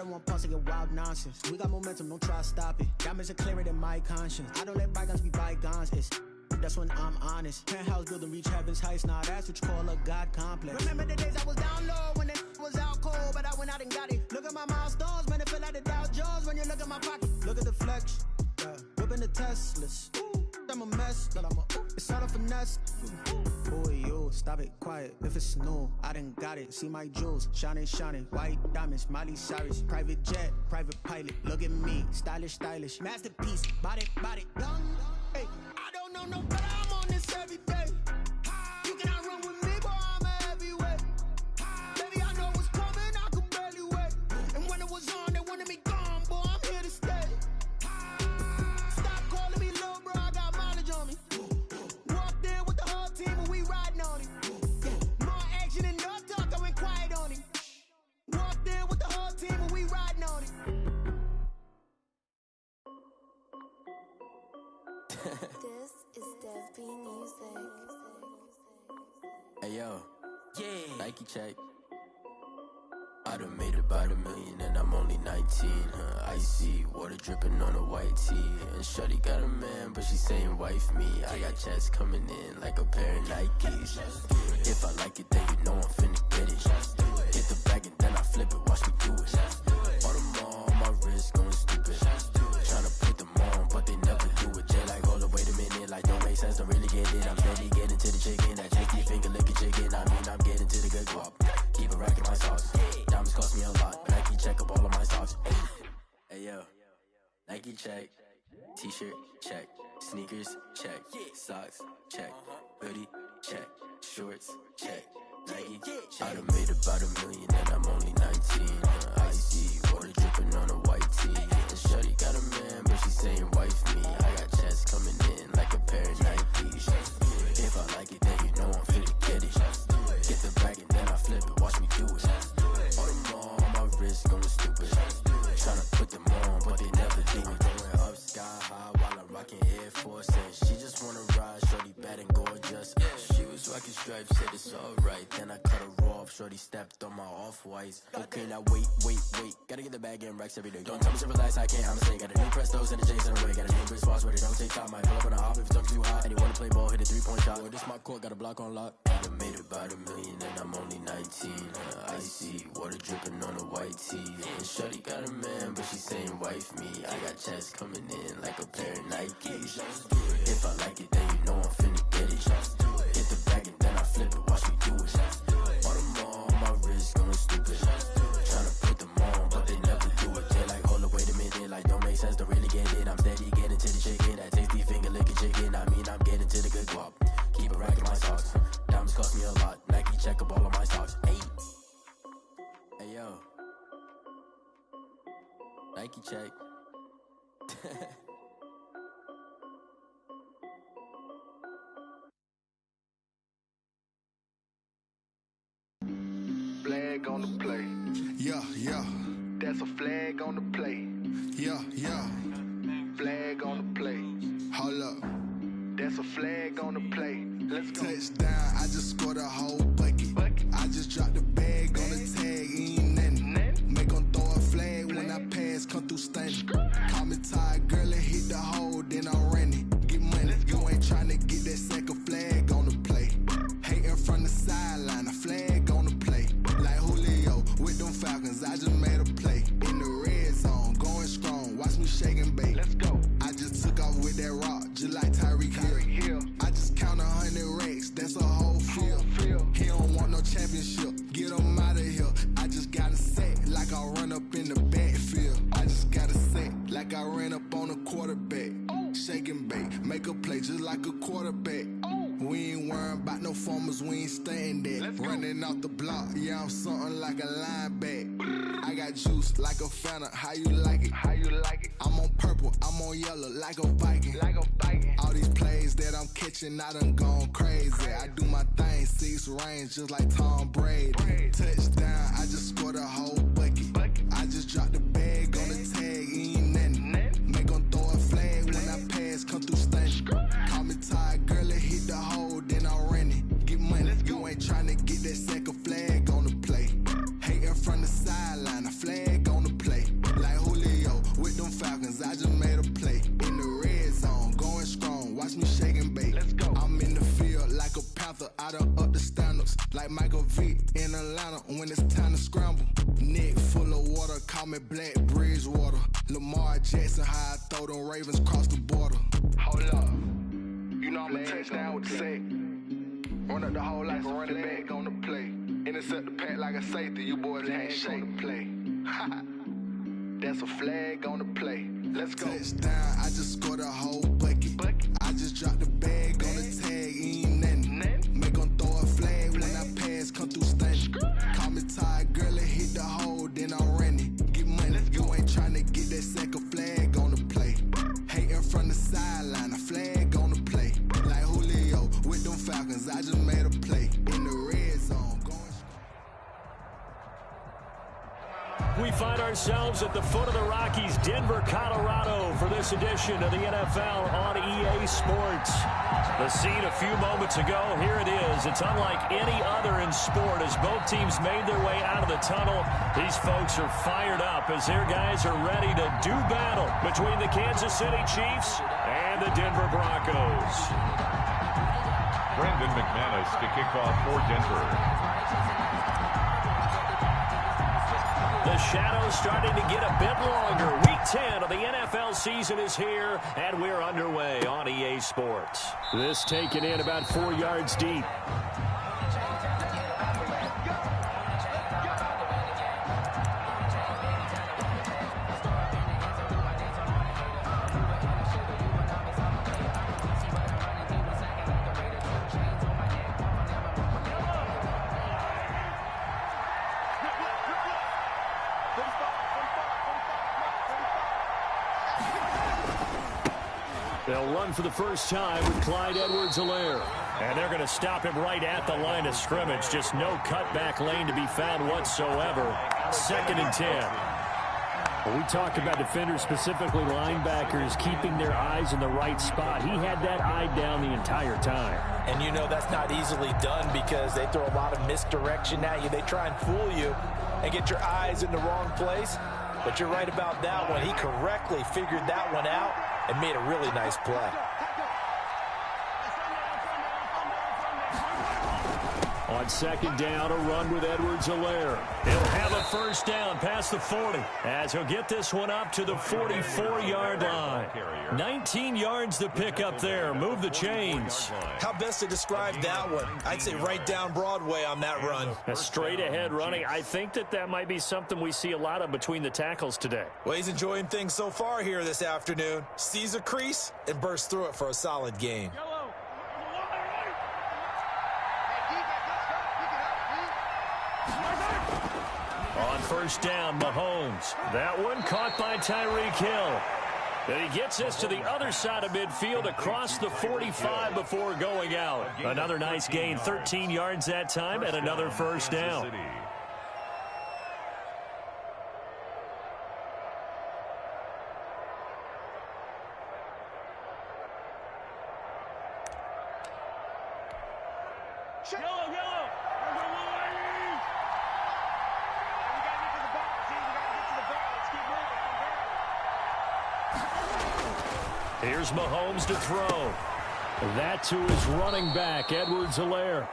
don't want pause to get wild nonsense. We got momentum, don't try to stop it. Diamonds are clearer than my conscience. I don't let bygones be bygones. That's when I'm honest. Penthouse building, reach heaven's heights. Nah, that's what you call a God complex. Remember the days I was down low when it was out cold, but I went out and got it. Look at my milestones, man, it feel like the Dow Jones when you look at my pocket. Look at the flex, whipping the Teslas. I'm a mess, but it's all a finesse. Boy, you, stop it, quiet. If it's new, I done got it. See my jewels, shining, shining. White diamonds, Miley Cyrus. Private jet, private pilot. Look at me, stylish, stylish. Masterpiece, body, body. Young, hey, I don't know no better. I'm on this every day. You cannot run with me, boy, I'm a heavyweight. Baby, I know what's coming, I could barely wait. And when it was on, they wanted me gone, boy, I'm here to stay. Stop calling me little bro, I got mileage on me. Walked in with the whole team and we riding on it. More action and no talk, I went quiet on it. Walked in with the whole team and we riding on it. This is Dev B Music. Hey yo, yeah. Nike check. I done made about $1 million and I'm only 19. Icy water dripping on a white tee. And shawty got a man, but she saying wife me. I got checks coming in like a pair of Nikes. If I like it, then you know I'm finna get it. Hit the bag and then I flip it, watch me do it. All them on my wrist going stupid. Tryna put them on, but they never do it. Jay like, hold up, wait a minute, like don't make sense, don't really get it. I'm steady getting to the chicken, that tasty finger licking chicken. I mean, I'm getting to the good guap. Keep it racking my sauce. Diamonds cost me a lot. Nike check up all of my socks. Hey yo, Nike check. T-shirt check. Sneakers check. Socks check. Hoodie check. Shorts check. Nike check. I done made about $1 million and I'm only 19. Icy water dripping on a white tee. And shawty got a man, but she saying wife me. I got checks coming in like a pair of Nikes. If I like it, then you know I'm finna get it. Get the bag and then I flip it, watch me do it. All them on my wrist going stupid. Tryna put them on, but they never do it. Going up sky high while I'm rocking Air Force. And she just wanna ride, shorty bad and gorgeous. She was rocking stripes, said it's alright. Then I cut her off, shorty stepped on my off-whites. Okay, now wait. Gotta get the bag and racks every day. Don't tell me to relax, I can't, I'm saying. Got a new Prestos and a Jason away. Got a new wristwatch where they don't take time. Might pull up on a hop if it talks too hot. And you wanna play ball, hit a 3-point shot. Well, this my court, got a block on lock. I done made about $1 million and I'm only 19. Icy water dripping on a white tee. And shawty got a man, but she saying wife me. I got checks coming in like a pair of Nikes. If I like it, then you know I'm finna get it. Hit the bag and then I flip it, watch me do it. All them on my wrist going stupid. Tryna put them on, but they never do it. They like, hold up, wait a minute, like don't make sense, don't really get it. I'm steady getting to the chicken, that tasty finger licking chicken. I mean, I'm getting to the good guap. Keep it racking my socks. Diamonds cost me a lot. Nike check up all of my socks. Hey yo, Nike check. Flag on the play. Yeah. That's a flag on the play. Yeah. Flag on the play. Hold up. That's a flag on the play. Let's go. Touchdown, I just scored a whole bucket. I just dropped the bag on the tag, ain't nothing. Make 'em throw a flag when I pass, come through stunning. Call me tired, girl, and hit the hole, then I'm running. Get money, you ain't tryna get that second flag on the play. Hating from the sideline, a flag on the play. Like Julio with them Falcons, I just made a play. In the red zone, going strong, watch me shake and bake. Let's go. I just took off with that rock, just like Tyreek Hill. I just count 100 racks, that's a whole field. He don't want no championship, get him out of here. I just got a set, like I run up in the backfield. I just got a set, like I ran up on a quarterback. Shake and bake, make a play just like a quarterback. We ain't worrying about no formers, we ain't staying there. Running off the block, yeah, I'm something like a linebacker. I got juice like a Fanta, how you like it? I'm on purple, I'm on yellow, like a Viking. All these plays that I'm catching, I done gone crazy. I do my thing, 6 range, just like Tom Brady. Touchdown, I just scored a whole bucket. I just dropped the bag on the tag, ain't nothing. Make 'em throw a flag when I pass, come through stunning. Call me tired, girl, and hit the hole, then I'm running. Get money, you ain't tryna get that second flag on the play. Hating from the sideline, a flag on the play. Call me Black Bridgewater. Lamar Jackson, how I throw them Ravens across the border. Hold up. You know I'm a touchdown with the sack. Run up the whole like a running back on the play. Intercept the pack like a safety. You boys ain't shake the play. That's a flag on the play. Let's go. Touchdown, I just scored a whole bucket. I just dropped the bag on the tag, ain't nothing. Make them throw a flag when I pass, come through stunning. Call me tired, girl, and hit the hole, then I'm running. Get money, you ain't tryna get that second flag on the play. Hating from the sideline, a flag on the play. Like Julio with them Falcons, I just made a play. In the red zone, going. We find ourselves at the foot of the Rockies, Denver, Colorado, for this edition of the NFL on EA Sports. The scene a few moments ago, here it is. It's unlike any other in sport as both teams made their way out of the tunnel. These folks are fired up as their guys are ready to do battle between the Kansas City Chiefs and the Denver Broncos. Brandon McManus to kick off for Denver. The shadow's starting to get a bit longer. Week 10 of the NFL season is here, and we're underway on EA Sports. This taken in about 4 yards deep. They'll run for the first time with Clyde Edwards-Helaire. And they're going to him right at the line of scrimmage. Just no cutback lane to be found whatsoever. 2nd and 10. Well, we talk about defenders, specifically linebackers, keeping their eyes in the right spot. He had that eye down the entire time. And you know that's not easily done because they throw a lot of misdirection at you. They try and fool you and get your eyes in the wrong place. But you're right about that one. He correctly figured that one out and made a really nice play. On 2nd down, a run with Edwards-Helaire. He'll have a first down past the 40 as he'll get this one up to the 44-yard line. 19 yards to pick up there. Move the chains. How best to describe that one? I'd say right down Broadway on that run. A straight-ahead running. I think that might be something we see a lot of between the tackles today. Well, he's enjoying things so far here this afternoon. Sees a crease and bursts through it for a solid gain. On first down, Mahomes. That one caught by Tyreek Hill. And he gets us to the other side of midfield across the 45 before going out. Another nice gain, 13 yards that time, and another first down. Here's Mahomes to throw. That to his running back, Edwards-Helaire.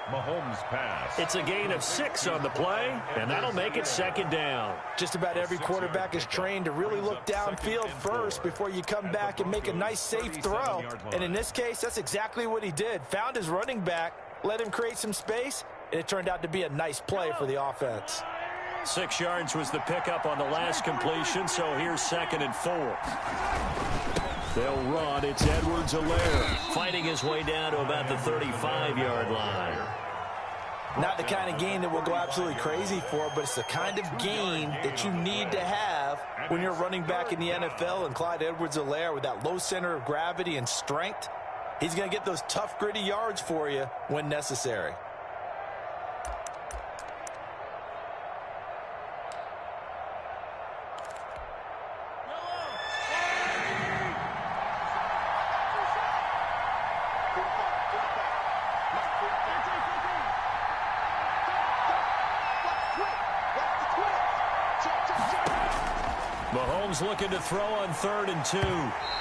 Mahomes pass. It's a gain of 6 on the play, and that'll make it 2nd down. Just about every quarterback is trained to really look downfield first before you come back and make a nice, safe throw. And in this case, that's exactly what he did. Found his running back, let him create some space, and it turned out to be a nice play for the offense. 6 yards was the pickup on the last completion, so here's 2nd and 4. They'll run. It's Edwards-Helaire fighting his way down to about the 35-yard line. Not the kind of gain that we'll go absolutely crazy for, but it's the kind of gain that you need to have when you're running back in the NFL. And Clyde Edwards-Helaire, with that low center of gravity and strength, he's going to get those tough, gritty yards for you when necessary. Mahomes looking to throw on 3rd and 2.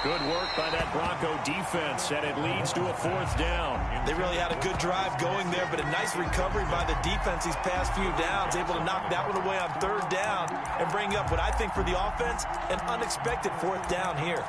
Good work by that Bronco defense, and it leads to a 4th down. They really had a good drive going there, but a nice recovery by the defense these past few downs, able to knock that one away on 3rd down and bring up what I think for the offense, an unexpected 4th down here.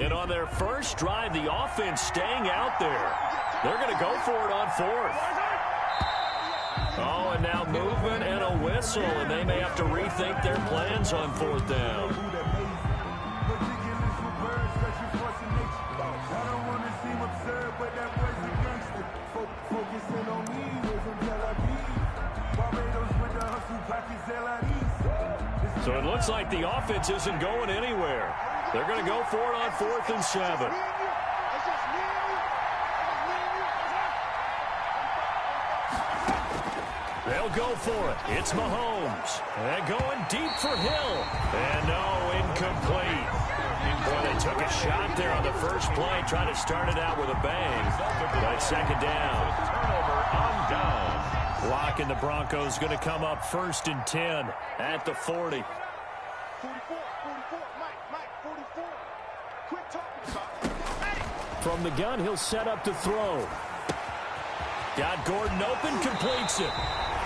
And on their first drive, the offense staying out there. They're going to go for it on 4th. Oh, and now movement and a whistle, and they may have to rethink their plans on 4th down. So it looks like the offense isn't going anywhere. They're going to go for it on 4th and 7. They'll go for it. It's Mahomes. And going deep for Hill. And no, incomplete. Boy, they took a shot there on the first play, trying to start it out with a bang. But it's 2nd down. Turnover on down. Lock and the Broncos going to come up 1st and 10 at the 40. 44, Mike, 44. Quick talking. From the gun, he'll set up to throw. Got Gordon open, completes it.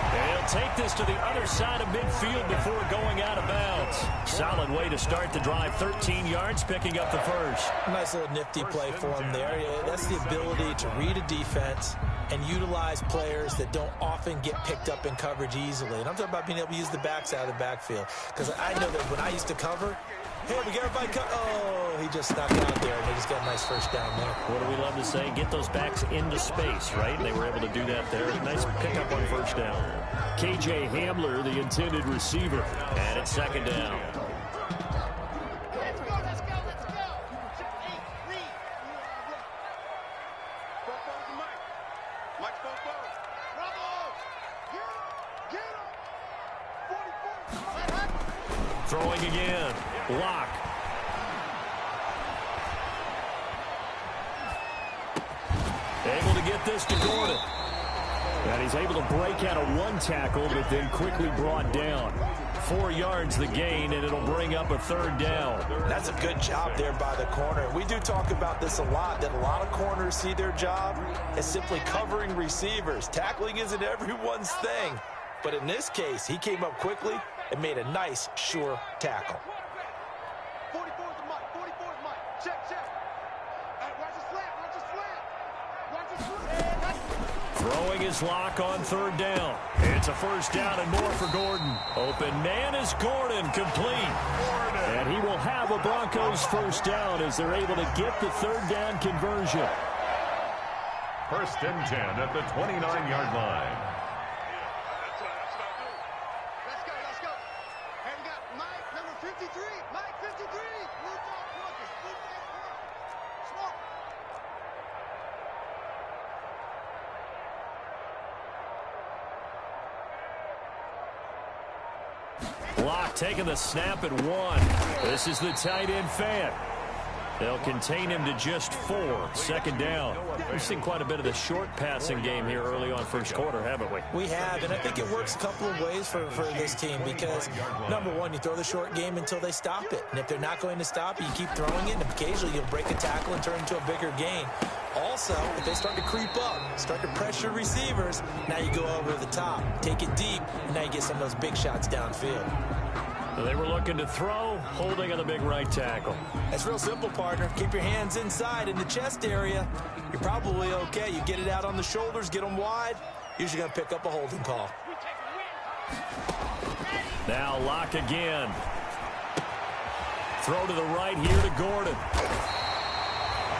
And he'll take this to the other side of midfield before going out of bounds. Solid way to start the drive. 13 yards, picking up the first. Nice little nifty play for him there. That's the ability to read a defense and utilize players that don't often get picked up in coverage easily. And I'm talking about being able to use the backside of the backfield. Because I know that when I used to cover, hey, we got everybody cut. Oh, he just snuck out there, and they just got a nice first down there. What do we love to say? Get those backs into space, right? And they were able to do that there. Nice pickup on 1st down. KJ Hamler, the intended receiver. And it's 2nd down. Let's go. 8, read. Four, Mike. Mike, 4. Bravo. Get him. 44. Throwing again. Lock. Able to get this to Gordon. And he's able to break out of one tackle, but then quickly brought down. 4 yards the gain, and it'll bring up a 3rd down. That's a good job there by the corner. We do talk about this a lot, that a lot of corners see their job as simply covering receivers. Tackling isn't everyone's thing. But in this case, he came up quickly and made a nice, sure tackle. 44 is Mike. Check. Hey, watch the slant. Throwing his Lock on 3rd down. It's a 1st down and more for Gordon. Open man is Gordon, complete. And he will have a Broncos 1st down as they're able to get the 3rd down conversion. 1st and 10 at the 29-yard line. Let's go. And we got Mike, number 53. Mike, 53. Blue dog Marcus. Smart. Locke taking the snap at 1. This is the tight end fan. They'll contain him to just 4. Second down. We've seen quite a bit of the short passing game here early on first quarter, haven't we? We have, and I think it works a couple of ways for this team because, number one, you throw the short game until they stop it. And if they're not going to stop it, you keep throwing it, and occasionally you'll break a tackle and turn into a bigger gain. Also, if they start to creep up, start to pressure receivers, now you go over the top, take it deep, and now you get some of those big shots downfield. They were looking to throw, holding on the big right tackle. That's real simple, partner. Keep your hands inside in the chest area. You're probably okay. You get it out on the shoulders, get them wide. Usually going to pick up a holding call. Now Locke again. Throw to the right here to Gordon.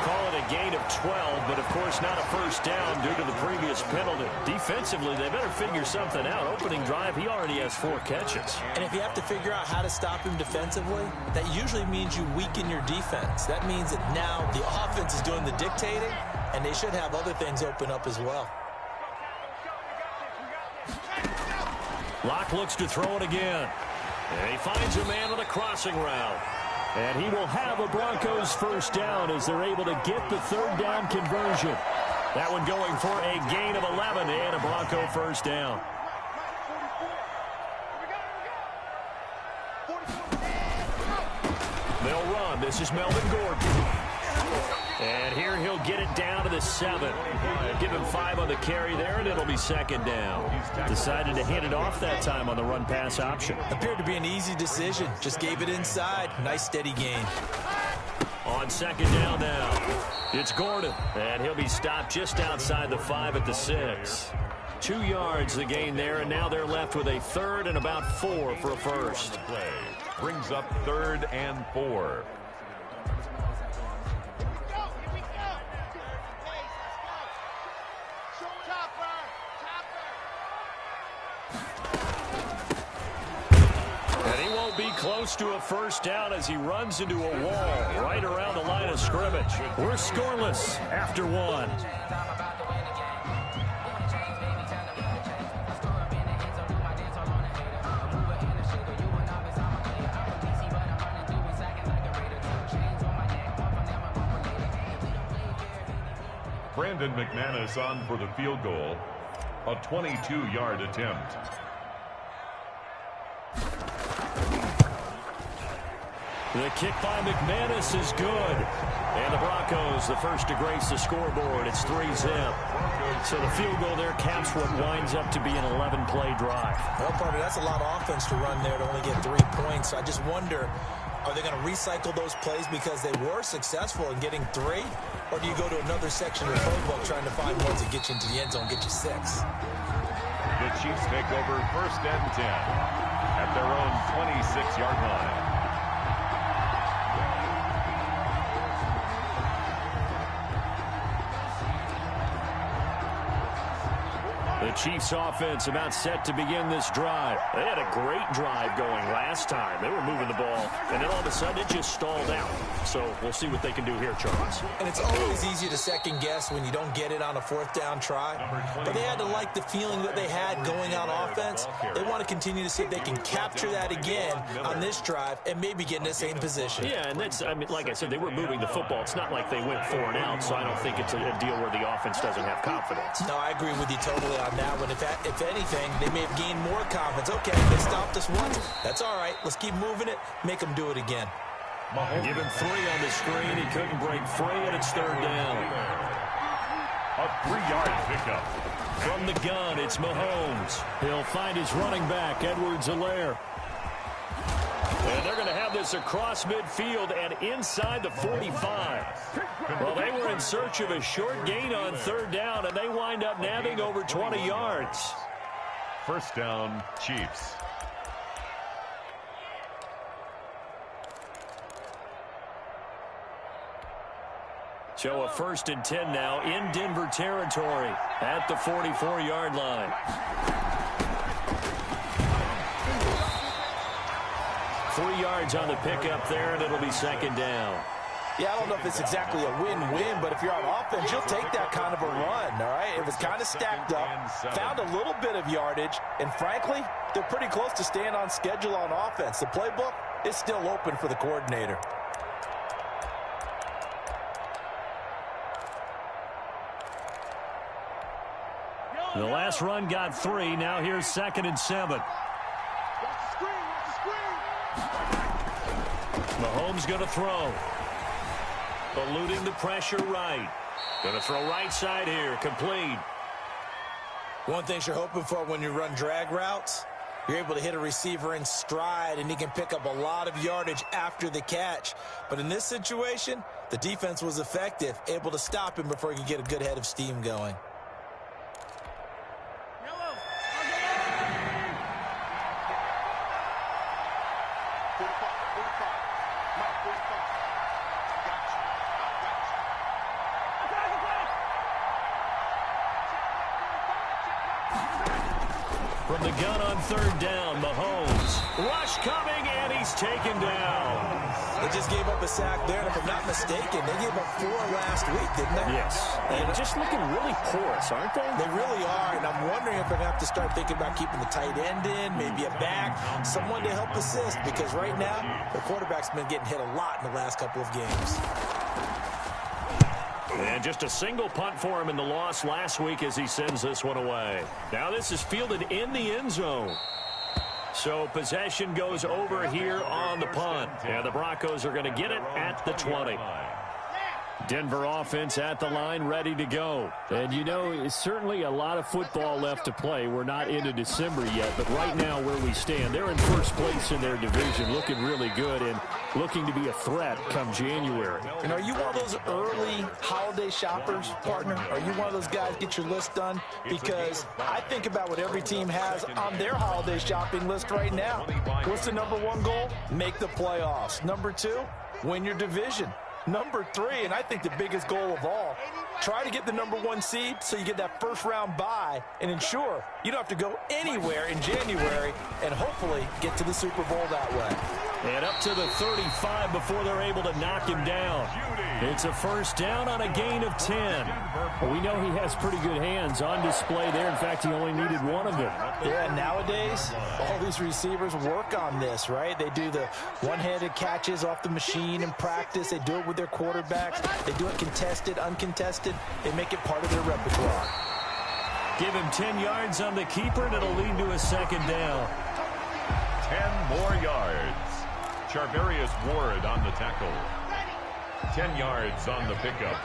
Call it a gain of 12, but of course not a first down due to the previous penalty. Defensively, they better figure something out. Opening drive, he already has 4 catches. And if you have to figure out how to stop him defensively, that usually means you weaken your defense. That means that now the offense is doing the dictating, and they should have other things open up as well. Locke looks to throw it again. And he finds a man on the crossing route. And he will have a Broncos first down as they're able to get the third down conversion. That one going for a gain of 11 and a Bronco first down. They'll run. This is Melvin Gordon. And here he'll get it down to the 7. Give him 5 on the carry there, and it'll be second down. Decided to hand it off that time on the run-pass option. Appeared to be an easy decision. Just gave it inside. Nice steady gain. On second down now, it's Gordon. And he'll be stopped just outside the 5 at the 6. 2 yards the gain there, and now they're left with a third and about 4 for a first. Play brings up 3rd and 4. Be close to a first down as he runs into a wall right around the line of scrimmage. We're scoreless after 1. Brandon McManus on for the field goal. A 22-yard attempt. The kick by McManus is good. And the Broncos, the first to grace the scoreboard. It's 3-zip. So the field goal there caps what winds up to be an 11-play drive. Well, partner, that's a lot of offense to run there to only get 3 points. So I just wonder, are they going to recycle those plays because they were successful in getting 3? Or do you go to another section of the playbook trying to find ones that get you into the end zone, get you 6? The Chiefs take over 1st and 10 at their own 26-yard line. The Chiefs offense about set to begin this drive. They had a great drive going last time. They were moving the ball, and then all of a sudden it just stalled out. So we'll see what they can do here, Charles. And it's always easy to second guess when you don't get it on a 4th down try. But they had to like the feeling that they had going on offense. They want to continue to see if they can capture that again on this drive and maybe get in the same position. Yeah, and that's, I mean, like I said, they were moving the football. It's not like they went 4 and out, so I don't think it's a deal where the offense doesn't have confidence. No, I agree with you totally on that one. If anything, they may have gained more confidence. Okay, they stopped us once. That's all right. Let's keep moving it. Make them do it again. Give him 3 on the screen. He couldn't break free, and it's 3rd down. A 3-yard pickup. From the gun, it's Mahomes. He'll find his running back, Edwards-Helaire. And they're going to have this across midfield and inside the 45. Well, they were in search of a short gain on 3rd down, and they wind up nabbing over 20 yards. First down, Chiefs. So a 1st and 10 now in Denver territory at the 44-yard line. Three yards on the pickup there, and it'll be second down. Yeah, I don't know if it's exactly a win-win, but if you're on offense, you'll take that kind of a run, all right? It was kind of stacked up, found a little bit of yardage, and frankly, they're pretty close to staying on schedule on offense. The playbook is still open for the coordinator. The last run got 3. Now here's 2nd and 7. Mahomes going to throw. Eluding the pressure right. Going to throw right side here. Complete. One thing you're hoping for when you run drag routes, you're able to hit a receiver in stride, and he can pick up a lot of yardage after the catch. But in this situation, the defense was effective, able to stop him before he could get a good head of steam going. From the gun on 3rd down, Mahomes. Rush coming, and he's taken down. They just gave up a sack there, and if I'm not mistaken, they gave up 4 last week, didn't they? Yes. And just looking really porous, aren't they? They really are, and I'm wondering if they're going to have to start thinking about keeping the tight end in, maybe a back, someone to help assist, because right now, the quarterback's been getting hit a lot in the last couple of games. And just a single punt for him in the loss last week as he sends this one away. Now this is fielded in the end zone. So possession goes over here on the punt. And the Broncos are going to get it at the 20. Denver offense at the line, ready to go. And, you know, it's certainly a lot of football left to play. We're not into December yet, but right now where we stand, they're in first place in their division, looking really good and looking to be a threat come January. And are you one of those early holiday shoppers, partner? Are you one of those guys get your list done? Because I think about what every team has on their holiday shopping list right now. What's the #1 goal? Make the playoffs. #2, win your division. #3, and I think the biggest goal of all, try to get the #1 seed so you get that first-round bye and ensure you don't have to go anywhere in January and hopefully get to the Super Bowl that way. And up to the 35 before they're able to knock him down. It's a 1st down on a gain of 10. Well, we know he has pretty good hands on display there. In fact, he only needed 1 of them. Yeah, nowadays, all these receivers work on this, right? They do the one-handed catches off the machine in practice. They do it with their quarterbacks. They do it contested, uncontested. They make it part of their repertoire. Give him 10 yards on the keeper, and it'll lead to a 2nd down. 10 more yards. Charvarius Ward on the tackle. 10 yards on the pickup.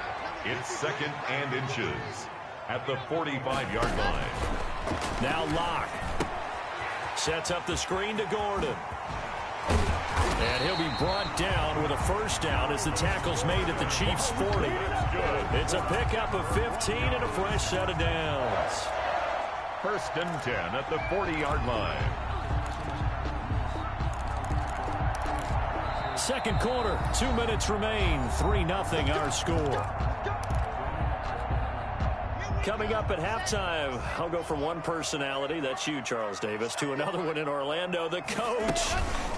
It's 2nd and inches at the 45-yard line. Now Locke sets up the screen to Gordon. And he'll be brought down with a 1st down as the tackle's made at the Chiefs' 40. It's a pickup of 15 and a fresh set of downs. 1st and 10 at the 40-yard line. 2nd quarter, 2 minutes remain. 3-0 our score. Coming up at halftime, I'll go from one personality, that's you, Charles Davis, to another one in Orlando, the coach.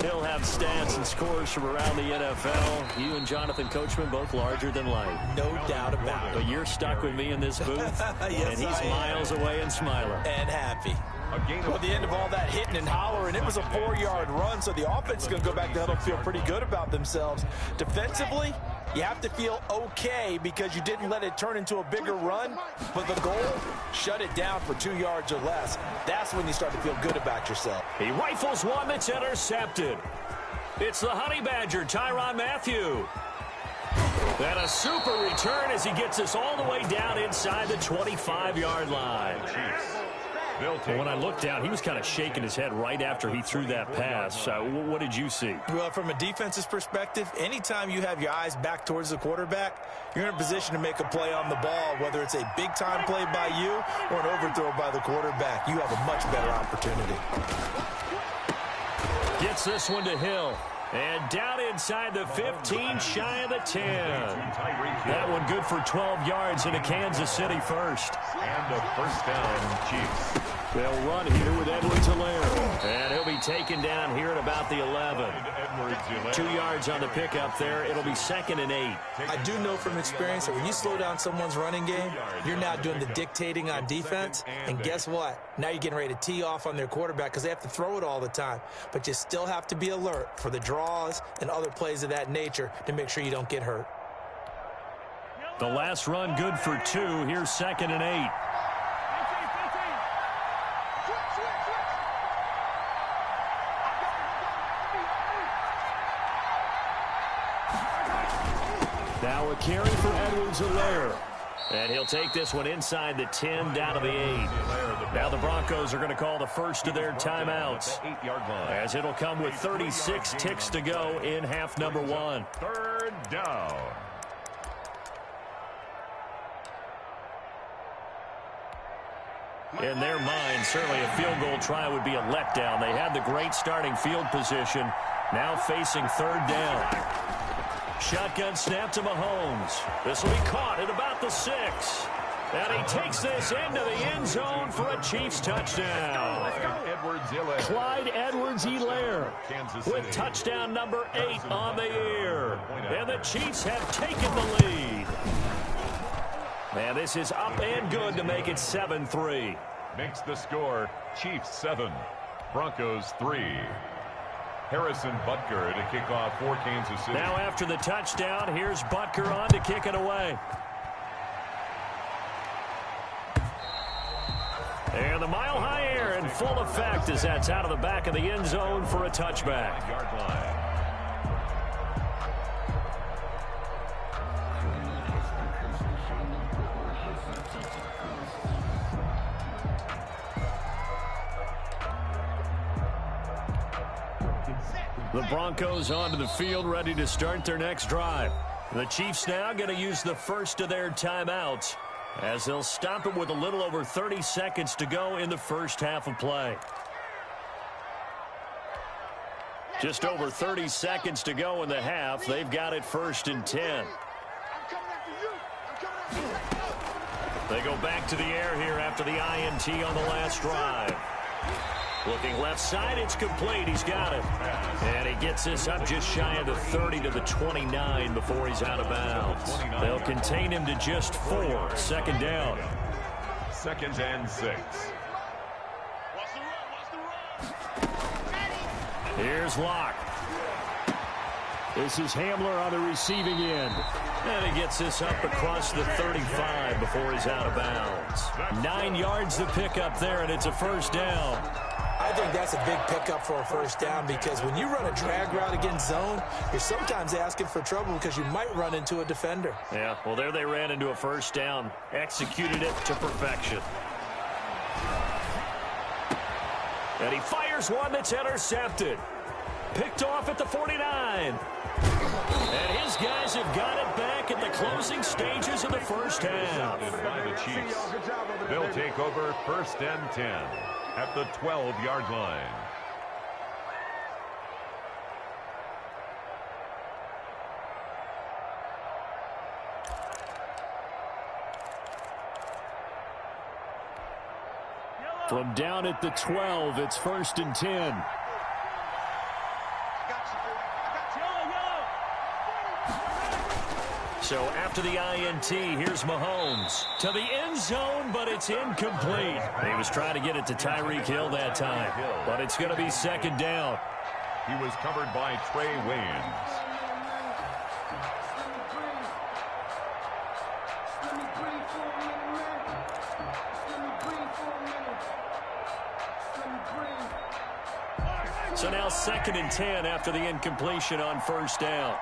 He'll have stats and scores from around the NFL. You and Jonathan Coachman, both larger than life. No doubt about it. But you're stuck with me in this booth, yes, and he's miles away and smiling. And happy. Well, at the end of all that hitting and hollering, it was a 4-yard run, so the offense is going to go back to huddle, feel pretty good about themselves. Defensively, you have to feel okay because you didn't let it turn into a bigger run, but the goal, shut it down for 2 yards or less. That's when you start to feel good about yourself. He rifles one that's intercepted. It's the Honey Badger, Tyrann Mathieu. And a super return as he gets us all the way down inside the 25-yard line. But when I looked down, he was kind of shaking his head right after he threw that pass. What did you see? Well, from a defense's perspective, anytime you have your eyes back towards the quarterback, you're in a position to make a play on the ball, whether it's a big-time play by you or an overthrow by the quarterback. You have a much better opportunity. Gets this one to Hill. And down inside the 15, shy of the 10. That one good for 12 yards in a Kansas City 1st. And a 1st down, Chiefs. They'll run here with Edwards-Helaire. And he'll be taken down here at about the 11. 2 yards on the pickup there. It'll be 2nd and 8. I do know from experience that when you slow down someone's running game, you're now doing the dictating on defense. And guess what? Now you're getting ready to tee off on their quarterback because they have to throw it all the time. But you still have to be alert for the draws and other plays of that nature to make sure you don't get hurt. The last run good for 2. Here's 2nd and 8. Now a carry for Edwards-Helaire. And he'll take this one inside the 10 down to the 8. Now the Broncos are going to call the first of their timeouts, as it'll come with 36 ticks to go in half number 1. 3rd down. In their mind, certainly a field goal try would be a letdown. They had the great starting field position, now facing 3rd down. Shotgun snap to Mahomes. This will be caught at about the 6. And he takes this into the end zone for a Chiefs touchdown. Clyde Edwards-Helaire with touchdown number 8 on the year. And the Chiefs have taken the lead. And this is up and good to make it 7-3. Makes the score Chiefs 7, Broncos 3. Harrison Butker to kick off for Kansas City. Now after the touchdown, here's Butker on to kick it away. And the mile-high air in full effect as that's out of the back of the end zone for a touchback. Yard line. The Broncos onto the field, ready to start their next drive. The Chiefs now going to use the first of their timeouts, as they'll stop it with a little over 30 seconds to go in the first half of play. Just over 30 seconds to go in the half. They've got it 1st and 10. They go back to the air here after the INT on the last drive. Looking left side, it's complete. He's got it. And he gets this up just shy of the 30 to the 29 before he's out of bounds. They'll contain him to just 4. 2nd down. 2nd and 6. Here's Locke. This is Hamler on the receiving end. And he gets this up across the 35 before he's out of bounds. 9 yards to pick up there, and it's a 1st down. I think that's a big pickup for a 1st down, because when you run a drag route against zone, you're sometimes asking for trouble because you might run into a defender. Yeah, well, there they ran into a 1st down. Executed it to perfection. And he fires one that's intercepted. Picked off at the 49. And his guys have got it back at the closing stages of the first half. By the Chiefs. They'll take over 1st and 10 at the 12-yard line. From down at the 12, it's 1st and 10. So after the INT, here's Mahomes to the end zone, but it's incomplete. He was trying to get it to Tyreek Hill that time, but it's going to be 2nd down. He was covered by Trey Waynes. So now 2nd and 10 after the incompletion on 1st down.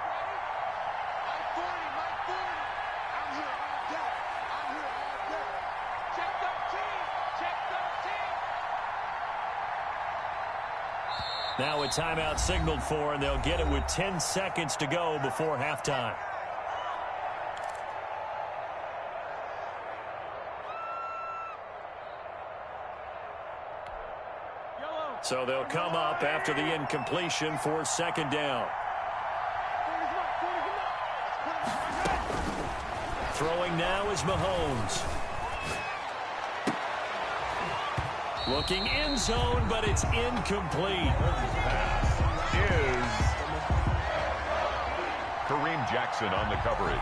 Now a timeout signaled for, and they'll get it with 10 seconds to go before halftime. So they'll come up after the incompletion for 2nd down. Throwing now is Mahomes. Looking end zone, but it's incomplete. Pass is Kareem Jackson on the coverage.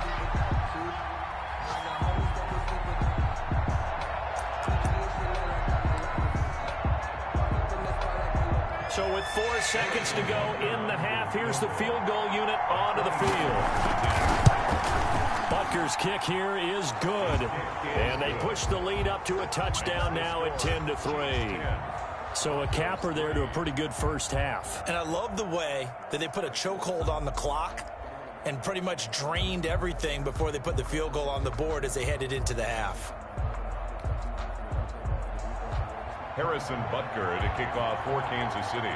So with 4 seconds to go in the half, here's the field goal unit onto the field. Butker's kick here is good. And they push the lead up to a touchdown now at 10-3. So a capper there to a pretty good first half. And I love the way that they put a chokehold on the clock and pretty much drained everything before they put the field goal on the board as they headed into the half. Harrison Butker to kick off for Kansas City.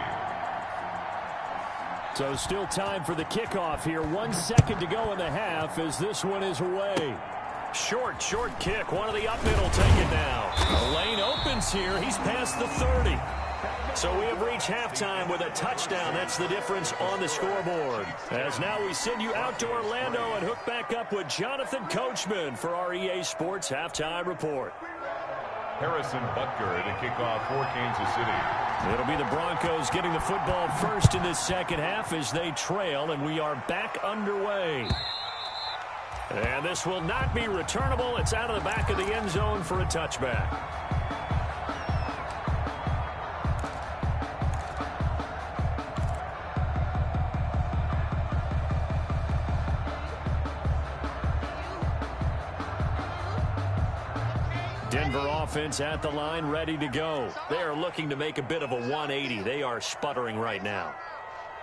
So still time for the kickoff here. 1 second to go in the half as this one is away. Short kick. One of the up middle take it now. The lane opens here. He's past the 30. So we have reached halftime with a touchdown. That's the difference on the scoreboard. As now we send you out to Orlando and hook back up with Jonathan Coachman for our EA Sports Halftime Report. Harrison Butker to kick off for Kansas City. It'll be the Broncos getting the football first in this second half as they trail, and we are back underway. And this will not be returnable. It's out of the back of the end zone for a touchback. Denver offense at the line, ready to go. They are looking to make a bit of a 180. They are sputtering right now.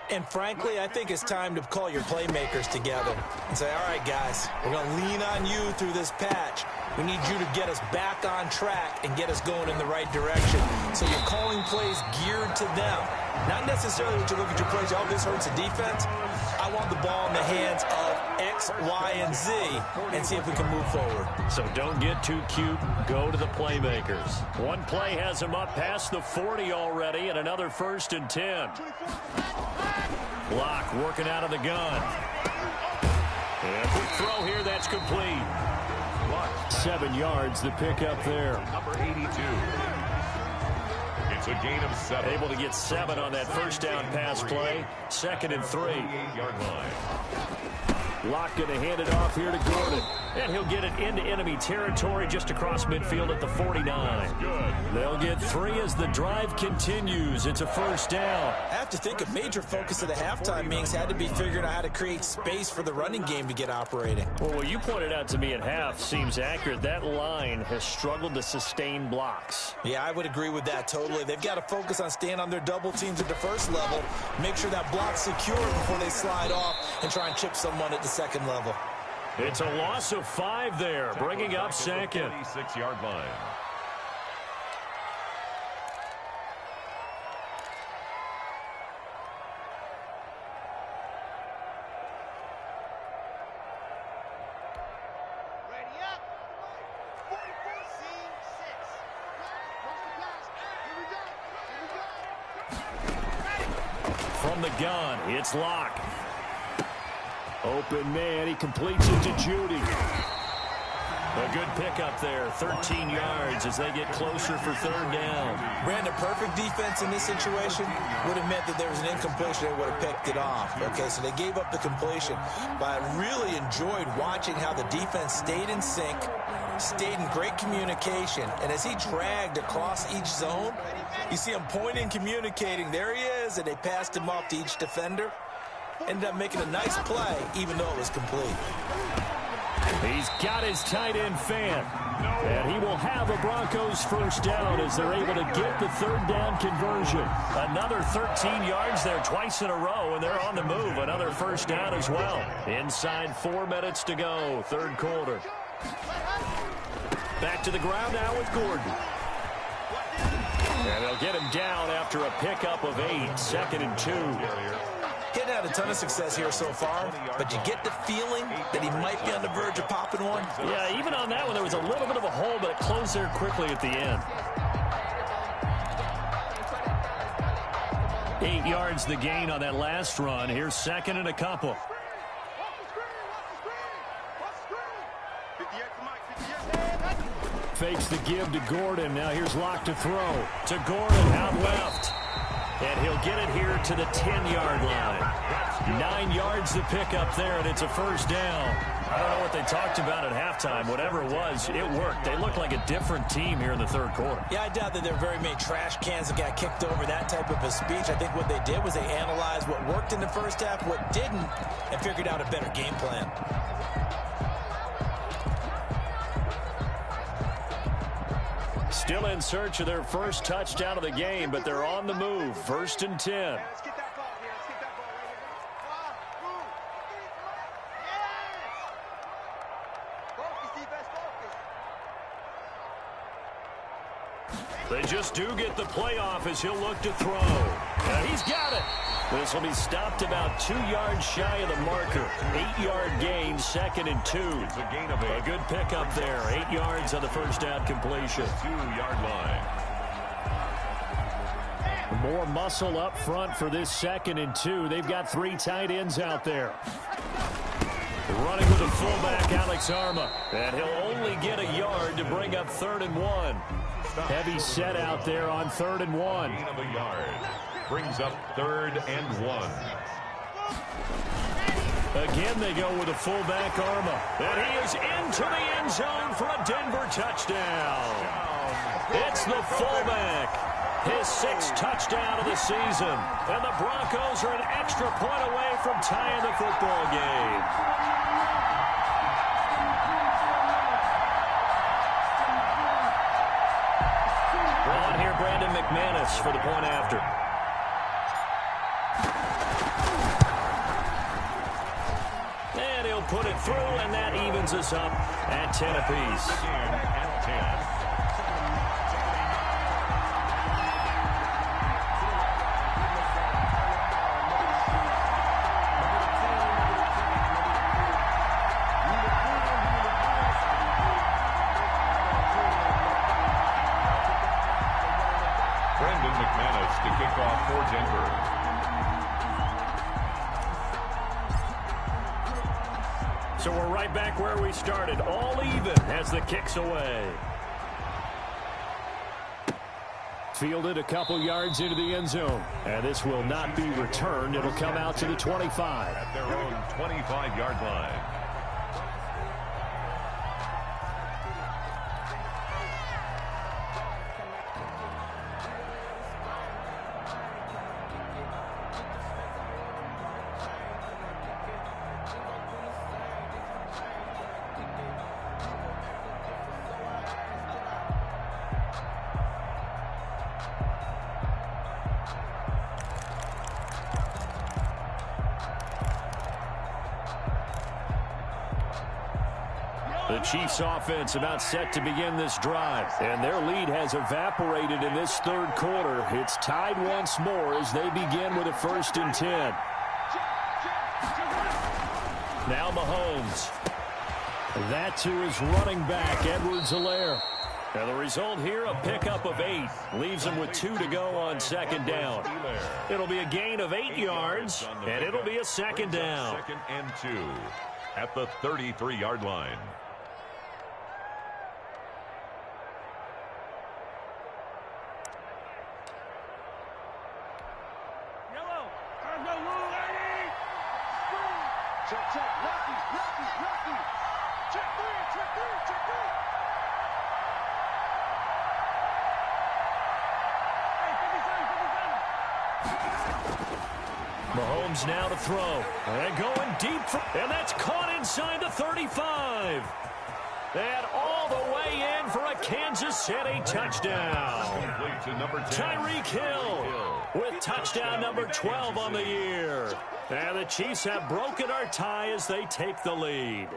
And frankly, I think it's time to call your playmakers together and say, all right, guys, we're going to lean on you through this patch. We need you to get us back on track and get us going in the right direction. So you're calling plays geared to them. Not necessarily when you look at your plays, oh, this hurts the defense. I want the ball in the hands of X, Y, and Z and see if we can move forward. So don't get too cute. Go to the playmakers. One play has them up past the 40 already and another 1st and 10. Block working out of the gun. And quick throw here. That's complete. 7 yards, the pickup there. Number 82. It's a gain of 7. Able to get 7 on that first down pass play. 2nd and 3. 8-yard line. Locke going to hand it off here to Gordon. And he'll get it into enemy territory just across midfield at the 49. They'll get 3 as the drive continues. It's a first down. I have to think a major focus of the halftime meetings had to be figuring out how to create space for the running game to get operating. Well, what you pointed out to me at half seems accurate. That line has struggled to sustain blocks. Yeah, I would agree with that totally. They've got to focus on staying on their double teams at the first level, make sure that block's secure before they slide off and try and chip someone at the second level. It's a loss of 5 there, bringing up 2nd. 36-yard line. Ready up. 44, seam 6. Here we go. From the gun, it's Locke. Open man, he completes it to Judy. A good pickup there, 13 yards as they get closer for 3rd down. Brandon, perfect defense in this situation would have meant that there was an incompletion. They would have picked it off. Okay, so they gave up the completion. But I really enjoyed watching how the defense stayed in sync, stayed in great communication. And as he dragged across each zone, you see him pointing, communicating. There he is, and they passed him off to each defender. Ended up making a nice play, even though it was complete. He's got his tight end fan. And he will have a Broncos first down as they're able to get the 3rd down conversion. Another 13 yards there twice in a row, and they're on the move. Another first down as well. Inside 4 minutes to go, 3rd quarter. Back to the ground now with Gordon. And they'll get him down after a pickup of 8, 2nd and 2. Hitting had a ton of success here so far, but you get the feeling that he might be on the verge of popping one. Yeah, even on that one, there was a little bit of a hole, but it closed there quickly at the end. 8 yards the gain on that last run. Here's 2nd and a couple. Fakes the give to Gordon. Now here's Locke to throw. To Gordon out left. And he'll get it here to the 10-yard line. 9 yards to pick up there, and it's a first down. I don't know what they talked about at halftime. Whatever it was, it worked. They looked like a different team here in the third quarter. Yeah, I doubt that there were very many trash cans that got kicked over, that type of a speech. I think what they did was they analyzed what worked in the first half, what didn't, and figured out a better game plan. Still in search of their first touchdown of the game, but they're on the move. 1st and 10. Let's get that ball here. Let's get that ball right here. Focus, defense, focus. They just do get the playoff as he'll look to throw. And he's got it. This will be stopped about 2 yards shy of the marker. 8-yard gain, 2nd and 2. It's a gain of 8. A good pickup there. 8 yards on the first down completion. 2-yard line. More muscle up front for this 2nd and 2. They've got 3 tight ends out there. Running with the fullback, Alex Arma. And he'll only get a yard to bring up 3rd and 1. Heavy set out there on 3rd and 1. Gain of a yard. Brings up 3rd and 1. Again, they go with a fullback, Arma. And he is into the end zone for a Denver touchdown. It's the fullback. His 6th touchdown of the season. And the Broncos are an extra point away from tying the football game. On here, Brandon McManus for the point after. And he'll put it through, and that evens us up at 10 apiece. Again at 10. Brandon McManus to kick off for Denver. So we're right back where we started, all even as the kick's away. Fielded a couple yards into the end zone, and this will not be returned. It'll come out to the 25. At their own 25-yard line. The Chiefs offense about set to begin this drive, and their lead has evaporated in this third quarter. It's tied once more as they begin with a 1st and 10. Now Mahomes. That to his running back, Edwards-Helaire. And the result here, a pickup of 8. Leaves him with 2 to go on 2nd down. It'll be a gain of 8 yards, and it'll be a 2nd down. 2nd and 2 at the 33-yard line. Check, Rocky. Check 3. Mahomes now to throw. And going deep. And that's caught inside the 35. And all the way in for a Kansas City touchdown. Tyreek Hill with touchdown number 12 on the year. And the Chiefs have broken our tie as they take the lead.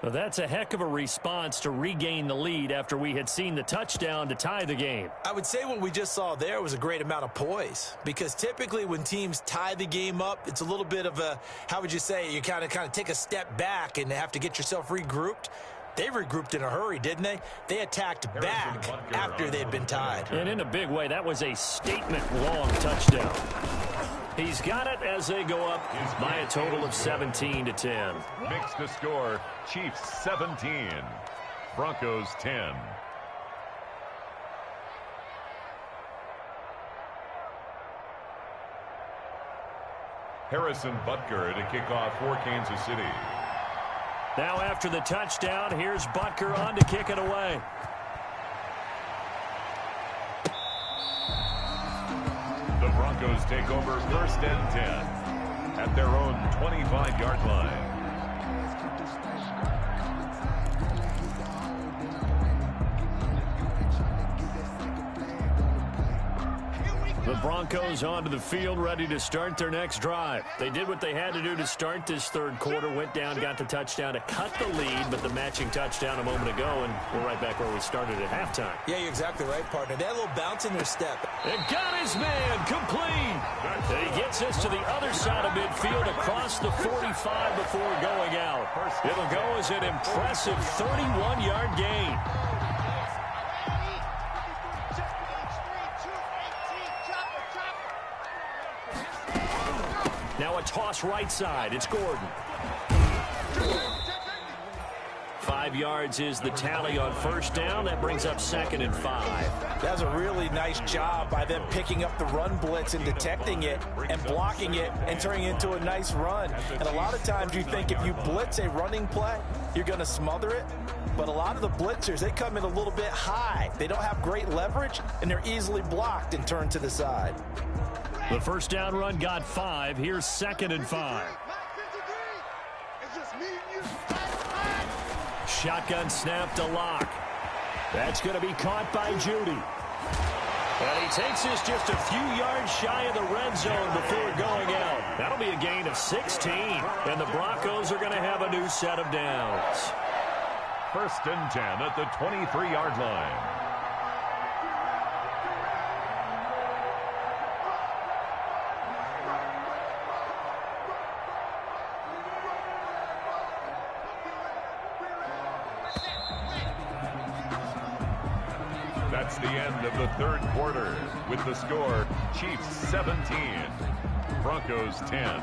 Well, that's a heck of a response to regain the lead after we had seen the touchdown to tie the game. I would say what we just saw there was a great amount of poise, because typically when teams tie the game up, it's a little bit of a, how would you say, you kind of take a step back and have to get yourself regrouped. They regrouped in a hurry, didn't they? They attacked back after they'd been tied. And in a big way, that was a statement-long touchdown. He's got it as they go up by a total of 17-10. Makes the score, Chiefs 17, Broncos 10. Harrison Butker to kick off for Kansas City. Now after the touchdown, here's Butker on to kick it away. The Broncos take over 1st and 10 at their own 25-yard line. The Broncos onto the field, ready to start their next drive. They did what they had to do to start this third quarter, went down, got the touchdown to cut the lead, but the matching touchdown a moment ago, and we're right back where we started at halftime. Yeah, you're exactly right, partner. They had a little bounce in their step. And got his man complete. And he gets us to the other side of midfield across the 45 before going out. It'll go as an impressive 31-yard gain. Now a toss right side. It's Gordon. 5 yards is the tally on first down. That brings up 2nd and 5. That was a really nice job by them picking up the run blitz and detecting it and blocking it and turning it into a nice run. And a lot of times you think if you blitz a running play, you're going to smother it. But a lot of the blitzers, they come in a little bit high. They don't have great leverage, and they're easily blocked and turned to the side. The first down run got 5. Here's 2nd and 5. Shotgun snap to Locke. That's going to be caught by Judy. And he takes this just a few yards shy of the red zone before going out. That'll be a gain of 16. And the Broncos are going to have a new set of downs. 1st and 10 at the 23-yard line. That's the end of the third quarter with the score Chiefs 17, Broncos 10.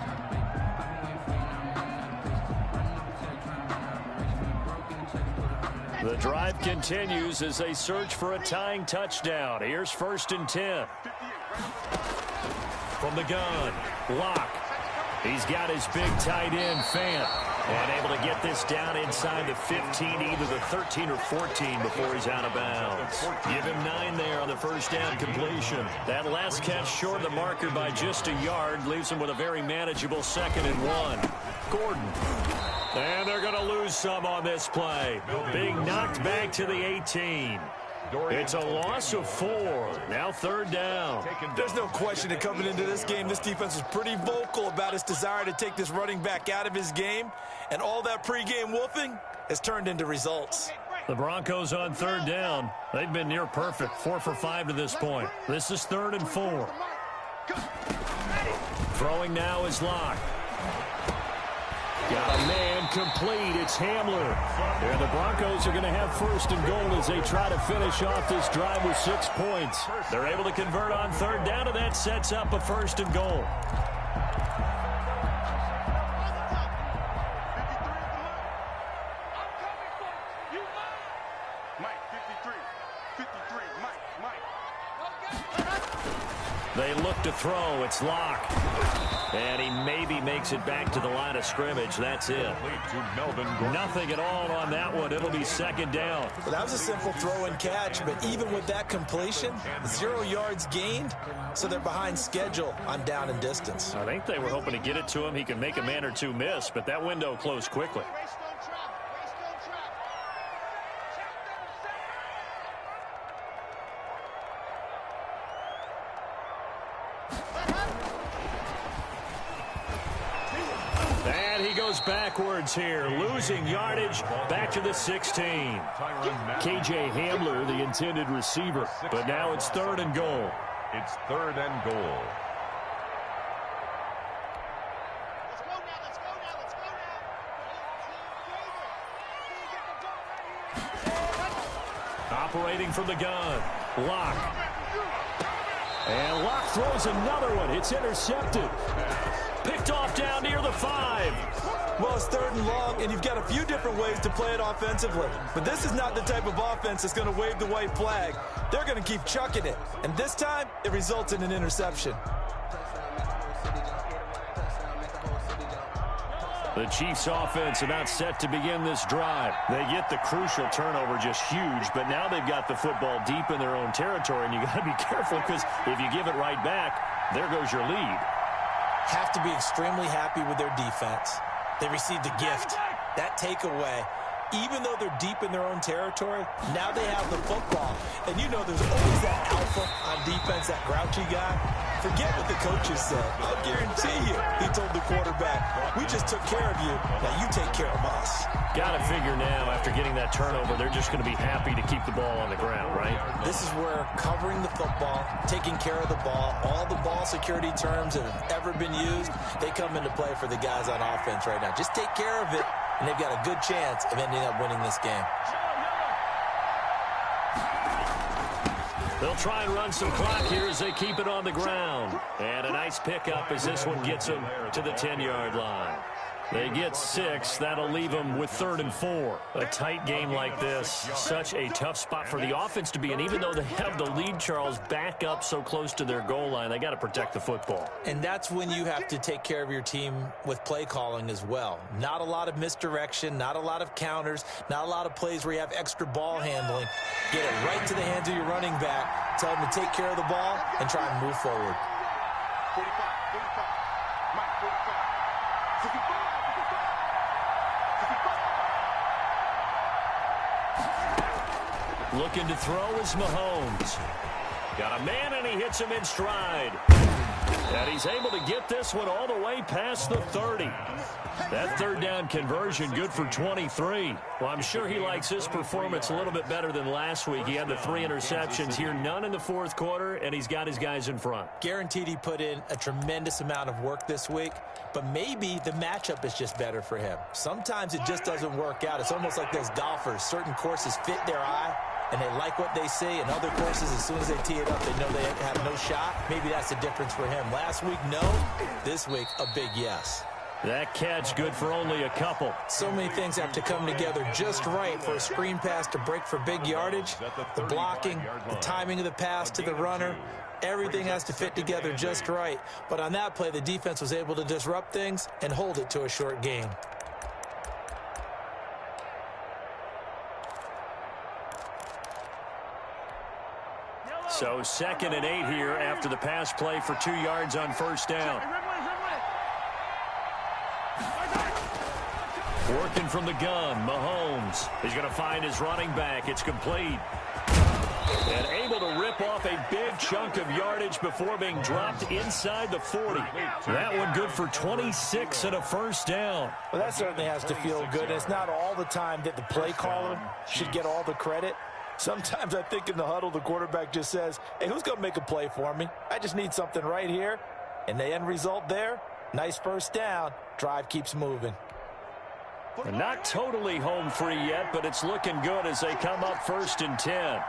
The drive continues as they search for a tying touchdown. Here's 1st and 10. From the gun, Locke. He's got his big tight end, Fant. And able to get this down inside the 15, either the 13 or 14 before he's out of bounds. Give him 9 there on the first down completion. That last catch short of the marker by just a yard leaves him with a very manageable 2nd and 1. Gordon. And they're going to lose some on this play. Being knocked back to the 18. It's a loss of 4. Now 3rd down. There's no question that coming into this game, this defense was pretty vocal about its desire to take this running back out of his game. And all that pregame wolfing has turned into results. The Broncos on 3rd down. They've been near perfect. 4 for 5 to this point. This is 3rd and 4. Throwing now is Locke. Got a man complete. It's Hamler. And the Broncos are going to have 1st and goal as they try to finish off this drive with 6 points. They're able to convert on 3rd down, and that sets up a 1st and goal. They look to throw. It's Locke. And he maybe makes it back to the line of scrimmage. That's it. Nothing at all on that one. It'll be 2nd down. Well, that was a simple throw and catch, but even with that completion, 0 yards gained, so they're behind schedule on down and distance. I think they were hoping to get it to him. He can make a man or two miss, but that window closed quickly. Backwards here, losing yardage back to the 16. KJ Hamler, the intended receiver, but now it's 3rd and goal. It's 3rd and goal. Let's go now. Operating from the gun, Locke. And Locke throws another one. It's intercepted. Picked off down near the 5. Well, it's 3rd and long, and you've got a few different ways to play it offensively. But this is not the type of offense that's going to wave the white flag. They're going to keep chucking it. And this time, it results in an interception. The Chiefs' offense about set to begin this drive. They get the crucial turnover, just huge, but now they've got the football deep in their own territory, and you got to be careful because if you give it right back, there goes your lead. Have to be extremely happy with their defense. They received a gift. That takeaway, even though they're deep in their own territory, now they have the football. And you know there's always that alpha on defense, that grouchy guy. Forget what the coaches said. I'll guarantee you, he told the quarterback, we just took care of you. Now you take care of us. Got to figure now, after getting that turnover, they're just going to be happy to keep the ball on the ground, right? This is where covering the football, taking care of the ball, all the ball security terms that have ever been used, they come into play for the guys on offense right now. Just take care of it, and they've got a good chance of ending up winning this game. They'll try and run some clock here as they keep it on the ground. And a nice pickup as this one gets them to the 10-yard line. They get 6. That'll leave them with 3rd and 4. A tight game like this, such a tough spot for the offense to be in. Even though they have the lead, Charles, back up so close to their goal line, they got to protect the football. And that's when you have to take care of your team with play calling as well. Not a lot of misdirection, not a lot of counters, not a lot of plays where you have extra ball handling. Get it right to the hands of your running back. Tell them to take care of the ball and try and move forward. 45, 45, Mike, 45, 55. Looking to throw is Mahomes. Got a man, and he hits him in stride. And he's able to get this one all the way past the 30. That 3rd down conversion good for 23. Well, I'm sure he likes his performance a little bit better than last week. He had the 3 interceptions here, none in the 4th quarter, and he's got his guys in front. Guaranteed he put in a tremendous amount of work this week, but maybe the matchup is just better for him. Sometimes it just doesn't work out. It's almost like those golfers. Certain courses fit their eye, and they like what they see, and other courses, as soon as they tee it up, they know they have no shot. Maybe that's the difference for him. Last week, no. This week, a big yes. That catch good for only a couple. So many things have to come together just right for a screen pass to break for big yardage. The blocking, the timing of the pass to the runner, everything has to fit together just right. But on that play, the defense was able to disrupt things and hold it to a short gain. So 2nd and 8 here after the pass play for 2 yards on 1st down. Working from the gun, Mahomes. He's going to find his running back. It's complete. And able to rip off a big chunk of yardage before being dropped inside the 40. That one good for 26 and a 1st down. Well, that certainly has to feel good. It's not all the time that the play caller should get all the credit. Sometimes I think in the huddle, the quarterback just says, hey, who's going to make a play for me? I just need something right here. And the end result there, nice 1st down. Drive keeps moving. And not totally home free yet, but it's looking good as they come up 1st and 10.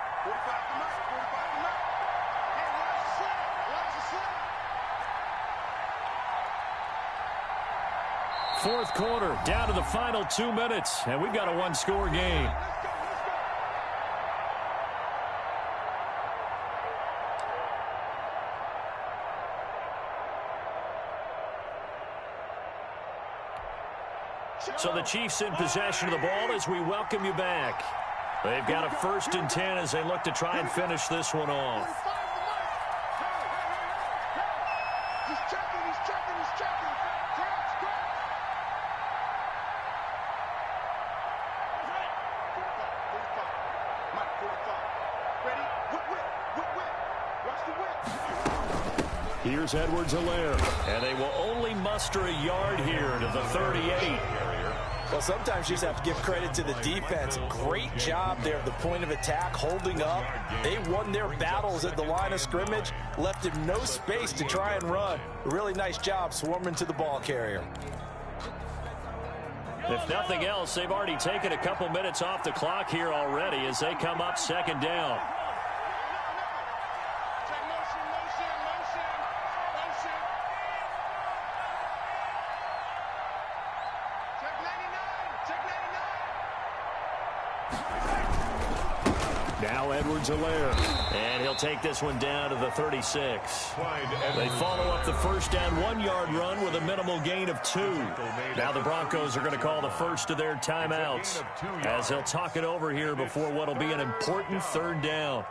4th quarter, down to the final 2 minutes, and we've got a 1-score game. So the Chiefs in possession of the ball as we welcome you back. They've got a 1st and 10 as they look to try and finish this one off. He's checking, he's checking, he's checking. Crouch. 45. Mike, 45. Ready? Whip. Watch the whip. Here's Edwards-Helaire, and they will only muster a yard here to the 38. Well, sometimes you just have to give credit to the defense. Great job there at the point of attack, holding up. They won their battles at the line of scrimmage, left him no space to try and run. Really nice job swarming to the ball carrier. If nothing else, they've already taken a couple minutes off the clock here already as they come up 2nd down. Motion. Now Edwards-Helaire, and he'll take this one down to the 36. They follow up the first down 1-yard run with a minimal gain of 2. Now the Broncos are going to call the first of their timeouts as they'll talk it over here before what will be an important third down.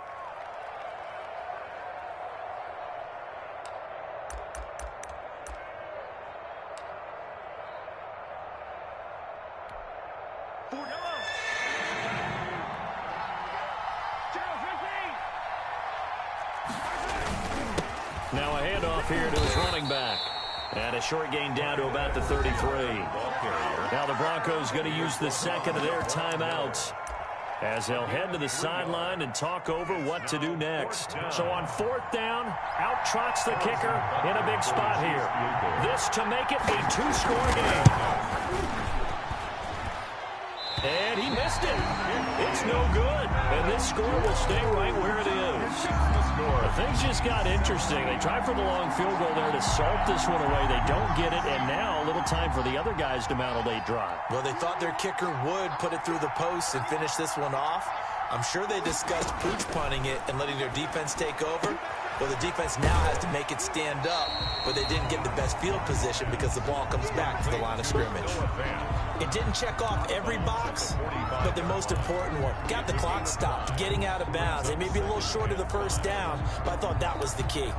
Now a handoff here to his running back. And a short gain down to about the 33. Now the Broncos going to use the second of their timeouts as they'll head to the sideline and talk over what to do next. So on fourth down, out trots the kicker in a big spot here. This to make it a 2-score game. And he missed it. It's no good. And this score will stay right where it is. Things just got interesting. They tried for the long field goal there to salt this one away. They don't get it, and now a little time for the other guys to mount a late drive. Well, they thought their kicker would put it through the post and finish this one off. I'm sure they discussed pooch punting it and letting their defense take over. Well, the defense now has to make it stand up, but they didn't get the best field position because the ball comes back to the line of scrimmage. It didn't check off every box, but the most important one. Got the clock stopped, getting out of bounds. They may be a little short of the first down, but I thought that was the key.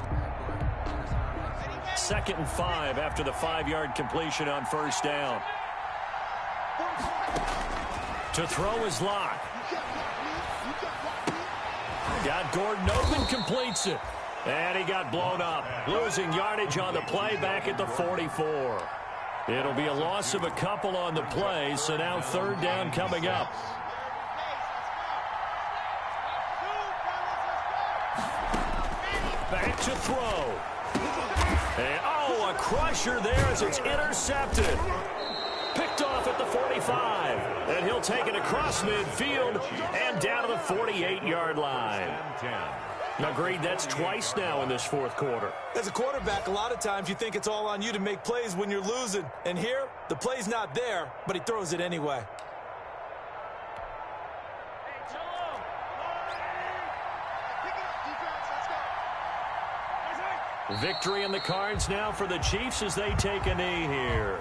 2nd and 5 after the 5-yard completion on first down. To throw is Locke. Got Gordon open, completes it. And he got blown up, losing yardage on the play back at the 44. It'll be a loss of a couple on the play, so now third down coming up. Back to throw. And, oh, a crusher there as it's intercepted. Picked off at the 45. And he'll take it across midfield and down to the 48-yard line. Agreed, that's twice now in this fourth quarter. As a quarterback, a lot of times you think it's all on you to make plays when you're losing. And here, the play's not there, but he throws it anyway. Victory in the cards now for the Chiefs as they take a knee here.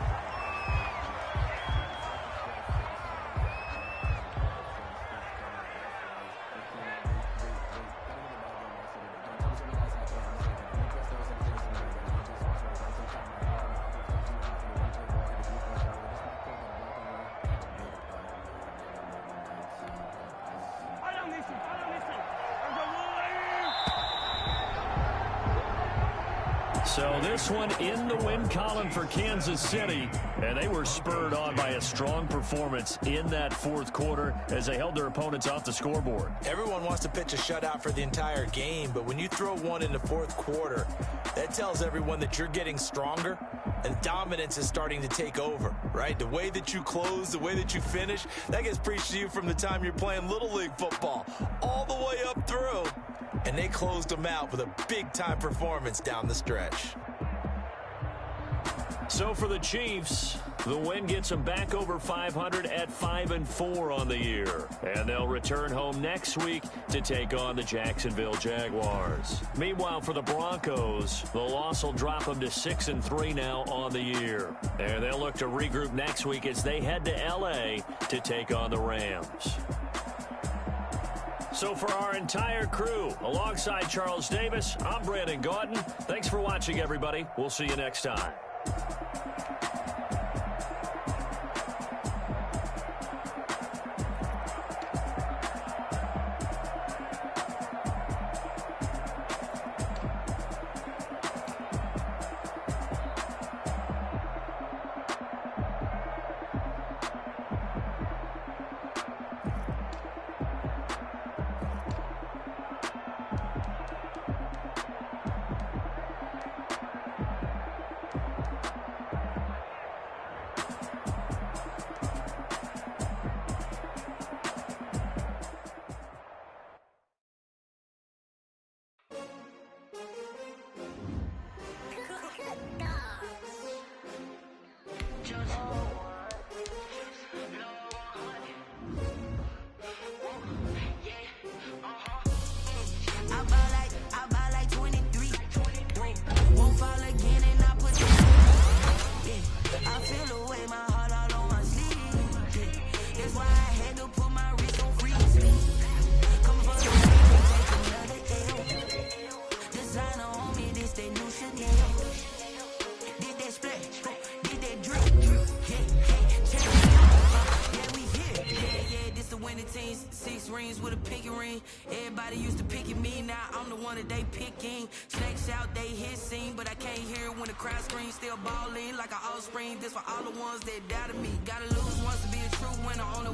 So this one in the win column for Kansas City, and they were spurred on by a strong performance in that fourth quarter as they held their opponents off the scoreboard. Everyone wants to pitch a shutout for the entire game, but when you throw one in the fourth quarter, that tells everyone that you're getting stronger and dominance is starting to take over, right? The way that you close, the way that you finish, that gets preached to you from the time you're playing Little League football all the way up through. And they closed them out with a big-time performance down the stretch. So for the Chiefs, the win gets them back over 500 at 5-4 on the year. And they'll return home next week to take on the Jacksonville Jaguars. Meanwhile, for the Broncos, the loss will drop them to 6-3 now on the year. And they'll look to regroup next week as they head to L.A. to take on the Rams. So for our entire crew, alongside Charles Davis, I'm Brandon Gaudin. Thanks for watching, everybody. We'll see you next time. Just feel away, my heart all on my sleeve. That's why I had to put my wrist on freeze. Come for the take another L. Designer on me, this that new Chanel. Did that splash, did that drip. Yeah, we here. Yeah, this the winning team. 6 rings with a pinky ring. Everybody used to pick at me, now I'm the one that they picking. Snakes out, they hit scene, but I can't hear it when the crowd screams. Still balling like an offspring. This for all the ones that doubted me. Gotta lose once to be a true winner. Only